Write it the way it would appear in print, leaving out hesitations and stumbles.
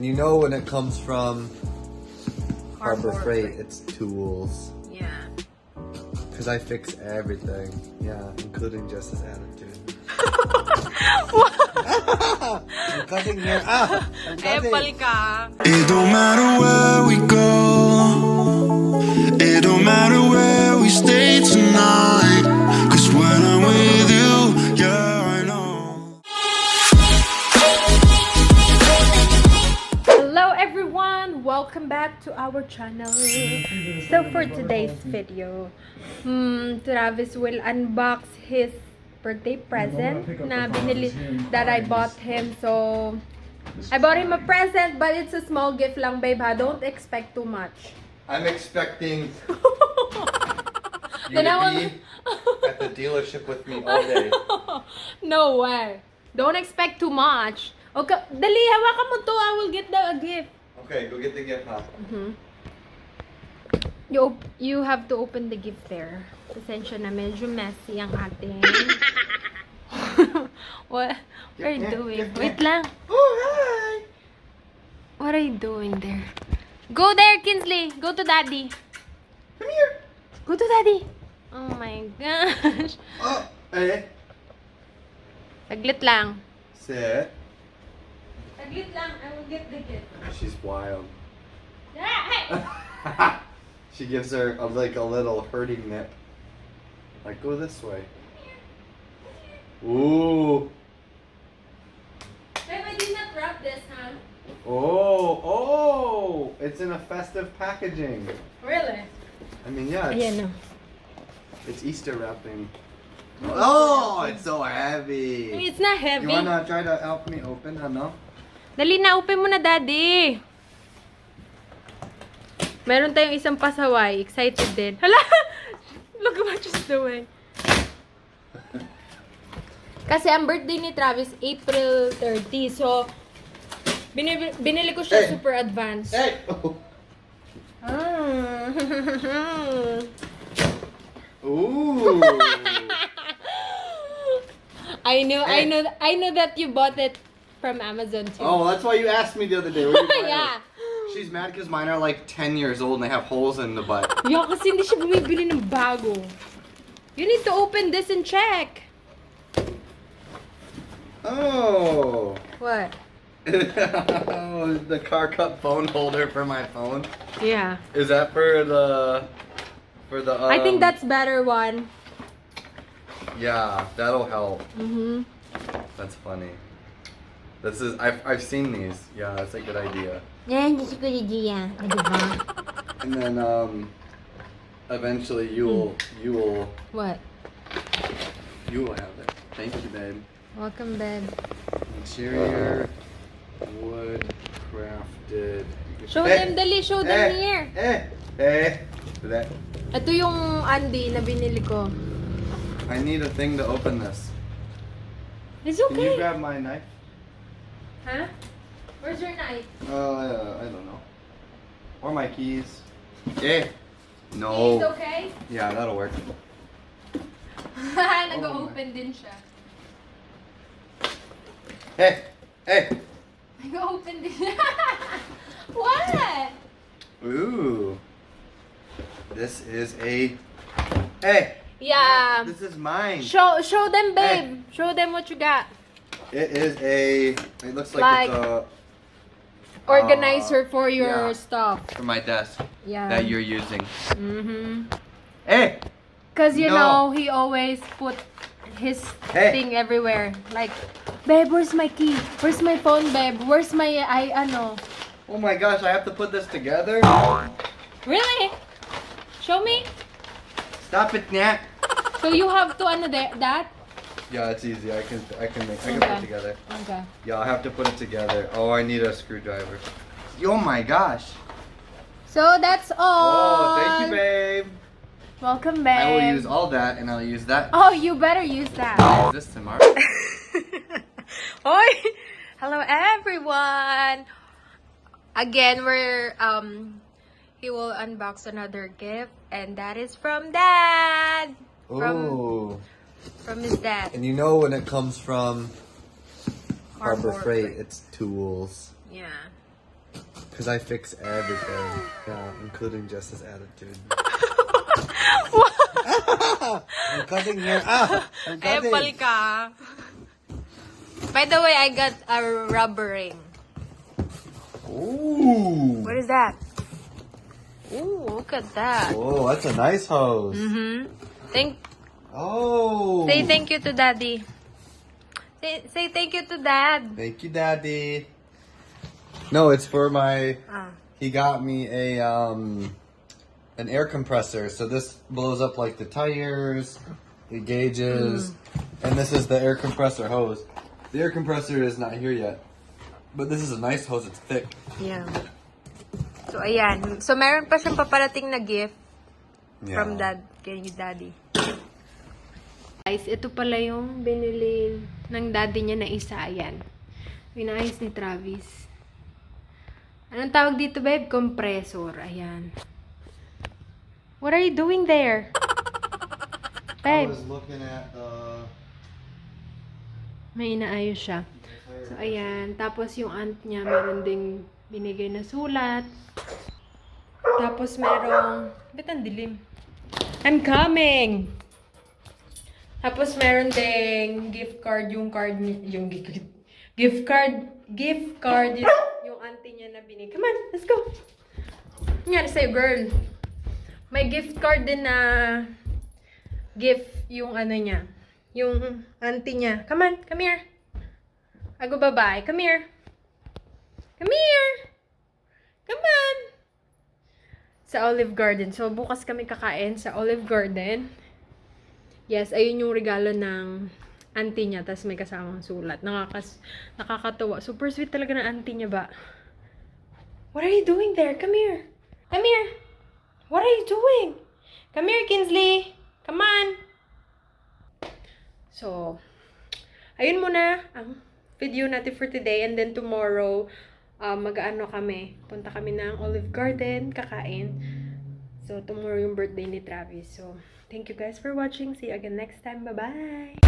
You know when it comes from Harbor Freight, Freight. it's tools. Yeah. Because I fix everything. Yeah, including Jess's attitude. I'm cutting here. I'm cutting. Epal ka. It don't matter where we go. It don't matter where we stay tonight. Cause when I'm with you, yeah, I know. Hello everyone! Welcome back to our channel. So for today's video, Travis will unbox his birthday present na binili that I bought him. So I bought him a present, but it's a small gift lang, babe. Ha? Don't expect too much. I'm expecting you Then I to will- be at the dealership with me all day. No way. Don't expect too much. Okay, dali, hawakan mo to. I will get the gift. Okay, go get the gift, huh? You have to open the gift there. Pasensya na, medyo messy ang ating... What are you doing? Wait lang. Oh, hi! What are you doing there? Go there, Kinsley. Go to daddy. Come here! Go to daddy. Oh my gosh. Oh, eh? Saglit lang. Sit. Saglit lang. I will get the gift. She's wild. Hey! She gives her a little hurting nip. Like, go this way. Ooh. Babe, I did not wrap this, huh? Oh, it's in a festive packaging. Really? I mean, yeah, Ayan, no. it's Easter wrapping. Oh, it's so heavy. It's not You heavy. wanna try to help me open, ano? Dali na, open mo na, daddy. Meron tayong isang pasaway. Excited din. Hala! Look at what she's doing. Kasi ang birthday ni Travis, April 30. So, binili ko siya Hey! super advanced. Hey! Ah. Ooh. I know that you bought it from Amazon too. Oh, that's why you asked me the other day. Where you buy Yeah. it? She's mad because mine are like 10 years old and they have holes in the butt. Yeah, kasi hindi siya bumibili ng bago. You need to open this and check. Oh. What? The car cup phone holder for my phone. Yeah. Is that for the I think that's better one. Yeah, that'll help. Mhm. That's funny. This is I've seen these. Yeah, that's a good idea. Yan, hindi ko idea. Diba? And then eventually you will What? have it. Thank you, babe. Welcome, babe. Interior wood crafted. Show them, dali. Show them here. That. Ito yung Andy na binili ko. I need a thing to open this. It's Can you okay. grab my knife? Huh? Where's your knife? I don't know. Or my keys. No. It's okay? Yeah, that'll work. Nag-open din siya. Hey. Nag-open din siya. What? Ooh. This is a. Hey. Yeah. This is mine. Show them, babe. Show them what you got. It is a. It looks like, Like- it's a. Organizer for your yeah. stuff. For my desk Yeah. that you're using. Mm-hmm. Hey. Cause you No. know he always put his Hey. thing everywhere. Like, babe, where's my key? Where's my phone, babe? Where's my ano? Oh my gosh! I have to put this together. Really? Show me. Stop it, Nat. So you have to that? Yeah, it's easy. I can put Okay. it together. Okay. Yeah, I have to put it together. Oh, I need a screwdriver. Oh my gosh. So that's all. Oh, thank you, babe. Welcome, babe. I will use all that, and I'll use that. Oh, you better use that. I'll use this tomorrow. Oi! Hello, everyone. Again, he will unbox another gift, and that is from Dad. From his dad. And you know when it comes from Harbor Harbor Freight, Freight. it's tools. Yeah. Because I fix everything. Yeah, including Jess's attitude. I'm cutting here. I'm cutting. Epal ka. By the way, I got a rubber ring. Ooh. What is that? Ooh, look at that. Oh, that's a nice hose. Oh. Say thank you to Daddy. Say thank you to Dad. Thank you, Daddy. No, it's for my. He got me an air compressor, so this blows up like the tires, the gauges, and this is the air compressor hose. The air compressor is not here yet, but this is a nice hose. It's thick. Yeah. So ayan. So meron pa siyang paparating na gift from Dad kay Daddy. Guys, ito pala yung binili ng daddy niya na isa. Ayan. Pinayos ni Travis. Anong tawag dito, babe? Compressor. Ayan. What are you doing there? I Babe. was looking at the. May inaayos siya. So, ayan. Tapos yung aunt niya, meron ding binigay na sulat. Tapos merong. Ba't ang dilim? I'm coming! Tapos meron ding gift card, yung gift card yung auntie niya na binigay. Come on, let's go. Nangyari sa'yo, girl. May gift card din na gift yung ano niya. Yung auntie niya. Come on, come here. Ago babae, come here. Come here. Come on. Sa Olive Garden. So, bukas kami kakain sa Olive Garden. Yes, ayun yung regalo ng auntie niya. Tapos may kasamang sulat. Nakakatawa. Super sweet talaga ng auntie niya ba? What are you doing there? Come here. Come here. What are you doing? Come here, Kinsley. Come on. So, ayun muna ang video natin for today. And then tomorrow, mag-ano kami. Punta kami ng Olive Garden. Kakain. So, tomorrow yung birthday ni Travis. So, thank you guys for watching. See you again next time. Bye-bye!